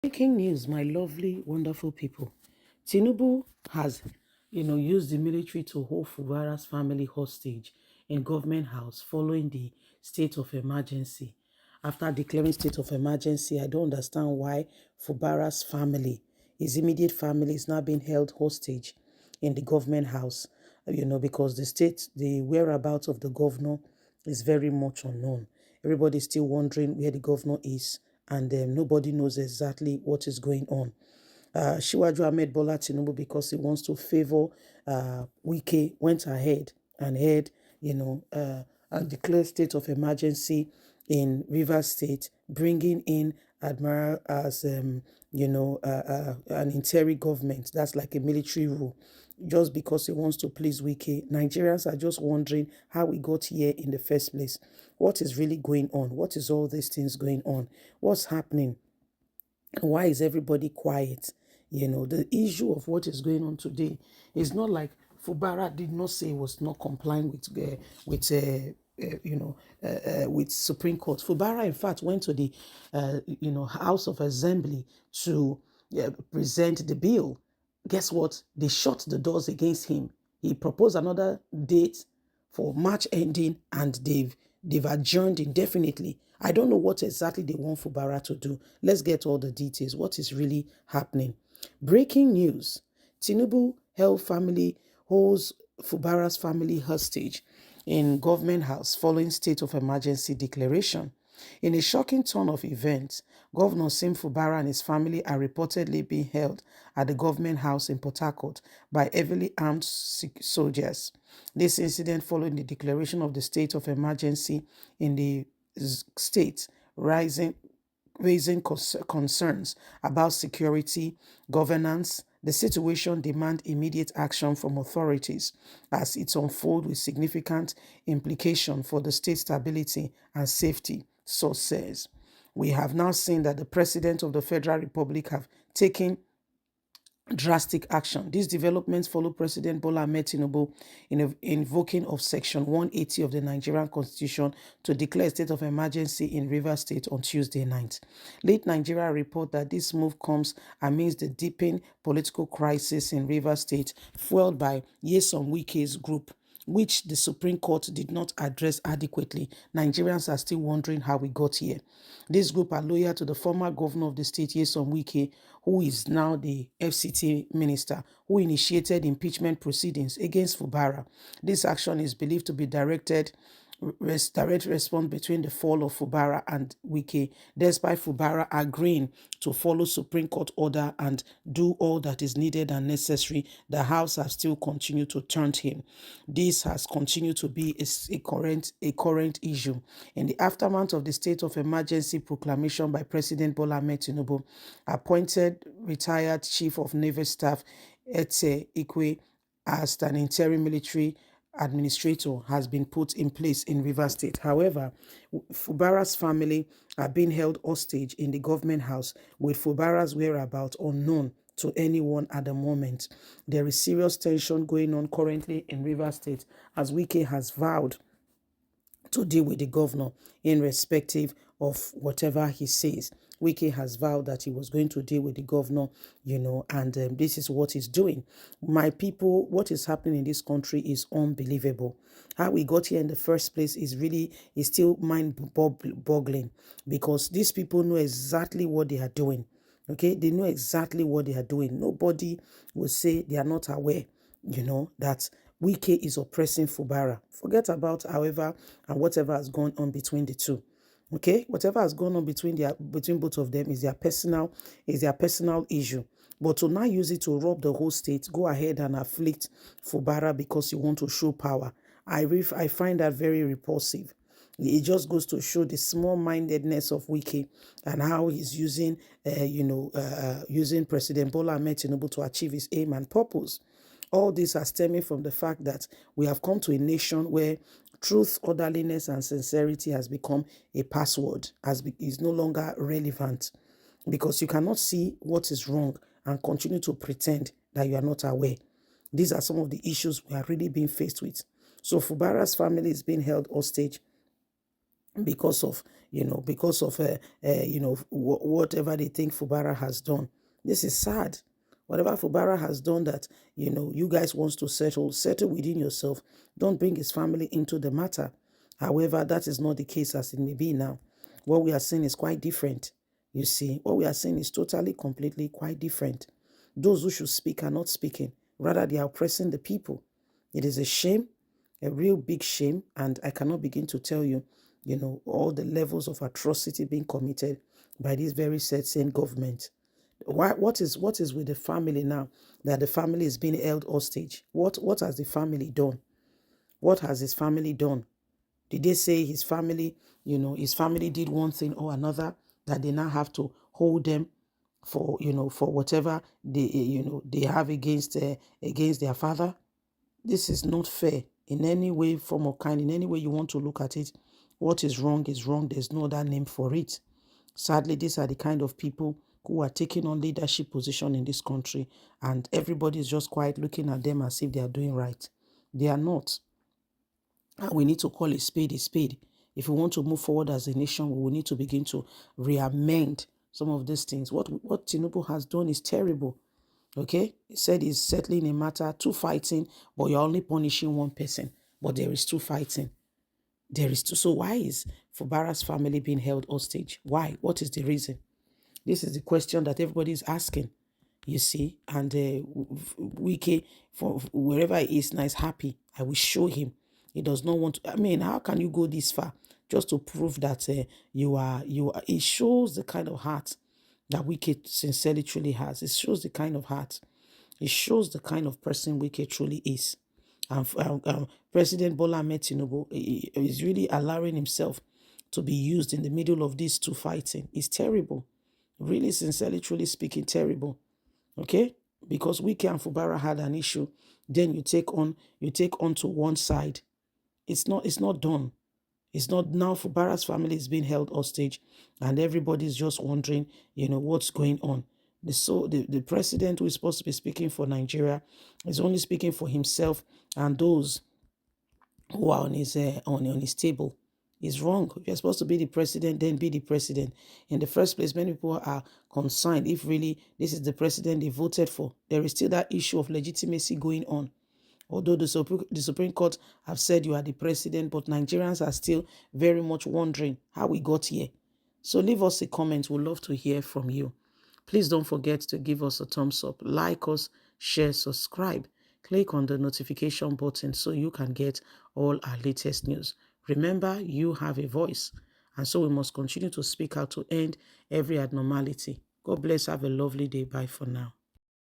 Breaking news, my lovely, wonderful people. Tinubu has, used the military to hold Fubara's family hostage in government house following the state of emergency. After declaring state of emergency, I don't understand why Fubara's family, his immediate family, is now being held hostage in the government house. Because the whereabouts of the governor is very much unknown. Everybody's still wondering where the governor is, and nobody knows exactly what is going on. Shiwaju Ahmed Bola Tinubu, because he wants to favor Wike, went ahead and and declared state of emergency in State, bringing in Admiral as an interim government. That's like a military rule, just because he wants to please Wike. Nigerians are just wondering how we got here in the first place. What is really going on? What is all these things going on? What's happening? Why is everybody quiet? The issue of what is going on today is not like Fubara did not say he was not complying with Supreme Court. Fubara, in fact, went to the House of Assembly to present the bill. Guess what? They shut the doors against him. He proposed another date for March ending, and they've adjourned indefinitely. I don't know what exactly they want Fubara to do. Let's get all the details. What is really happening? Breaking news. Tinubu holds Fubara's family hostage in government house following state of emergency declaration. In a shocking turn of events, Governor Sim Fubara and his family are reportedly being held at the government house in Port Harcourt by heavily armed soldiers. This incident followed the declaration of the state of emergency in the state, raising concerns about security, governance. The situation demands immediate action from authorities as it unfolds with significant implication for the state stability and safety, source says. We have now seen that the President of the Federal Republic have taken drastic action. These developments follow President Bola Ahmed Tinubu in invoking of Section 180 of the Nigerian Constitution to declare a state of emergency in Rivers State on Tuesday night. Late Nigeria report that this move comes amidst the deepening political crisis in Rivers State, fueled by Nyesom Wike's group, which the Supreme Court did not address adequately. Nigerians are still wondering how we got here. This group are loyal to the former governor of the state, Nyesom Wike, who is now the FCT minister, who initiated impeachment proceedings against Fubara. This action is believed to be direct response between the fall of Fubara and Wike, despite Fubara agreeing to follow Supreme Court order and do all that is needed and necessary. The House has still continued to taunt him. This has continued to be a current issue. In the aftermath of the state of emergency proclamation by President Bola Ahmed Tinubu, appointed retired Chief of Naval Staff Etse Ikwe as an interim military administrator has been put in place in Rivers State. However, Fubara's family are being held hostage in the government house with Fubara's whereabouts unknown to anyone at the moment. There is serious tension going on currently in Rivers State as Wike has vowed to deal with the governor in respective of whatever he says. Wike has vowed that he was going to deal with the governor, and this is what he's doing. My people, what is happening in this country is unbelievable. How we got here in the first place is still mind-boggling, because these people know exactly what they are doing. Okay, they know exactly what they are doing. Nobody will say they are not aware, that Wike is oppressing Fubara. Forget about however and whatever has gone on between the two. Okay, whatever has gone on between both of them is their personal issue. But to now use it to rob the whole state, go ahead and afflict Fubara because you want to show power. I find that very repulsive. It just goes to show the small-mindedness of Wike and how he's using President Bola Ahmed Tinubu to achieve his aim and purpose. All this are stemming from the fact that we have come to a nation where truth, orderliness, and sincerity has become a password, is no longer relevant, because you cannot see what is wrong and continue to pretend that you are not aware. These are some of the issues we are really being faced with. So Fubara's family is being held hostage because of because of, whatever they think Fubara has done. This is sad. Whatever Fubara has done that, you guys wants to settle within yourself. Don't bring his family into the matter. However, that is not the case as it may be now. What we are seeing is quite different. You see, what we are seeing is totally, completely quite different. Those who should speak are not speaking. Rather, they are oppressing the people. It is a shame, a real big shame, and I cannot begin to tell you, all the levels of atrocity being committed by this very same government. What is with the family now that the family is being held hostage? What has the family done? What has his family done? Did they say his family, his family did one thing or another that they now have to hold them for whatever they have against their father? This is not fair in any way, form or kind, in any way you want to look at it. What is wrong is wrong. There's no other name for it. Sadly, these are the kind of people who are taking on leadership position in this country, and everybody is just quite looking at them as if they are doing right. They are not. And we need to call a spade a spade. If we want to move forward as a nation, we will need to begin to re-amend some of these things. What Tinubu has done is terrible. Okay? He said he's settling a matter, two fighting, but you're only punishing one person. But there is two fighting. There is two. So why is Fubara's family being held hostage? Why? What is the reason? This is the question that everybody is asking, you see. And Wike, for wherever he is now, is happy. I will show him. He does not want to. I mean, how can you go this far just to prove that you are? It shows the kind of heart that Wike sincerely truly has. It shows the kind of heart. It shows the kind of person Wike truly is. And President Bola Ahmed Tinubu is really allowing himself to be used in the middle of these two fighting. It's terrible. Really, sincerely, truly speaking, terrible. Okay? Because Wike and Fubara had an issue, then you take on to one side. It's not done. It's not now. Fubara's family is being held hostage, and everybody's just wondering, what's going on. The president who is supposed to be speaking for Nigeria is only speaking for himself and those who are on his table. Is wrong. If you're supposed to be the president, then be the president. In the first place, many people are concerned if really this is the president they voted for. There is still that issue of legitimacy going on. Although the Supreme Court have said you are the president, but Nigerians are still very much wondering how we got here. So leave us a comment. We'd love to hear from you. Please don't forget to give us a thumbs up, like us, share, subscribe. Click on the notification button so you can get all our latest news. Remember, you have a voice, and so we must continue to speak out to end every abnormality. God bless. Have a lovely day. Bye for now.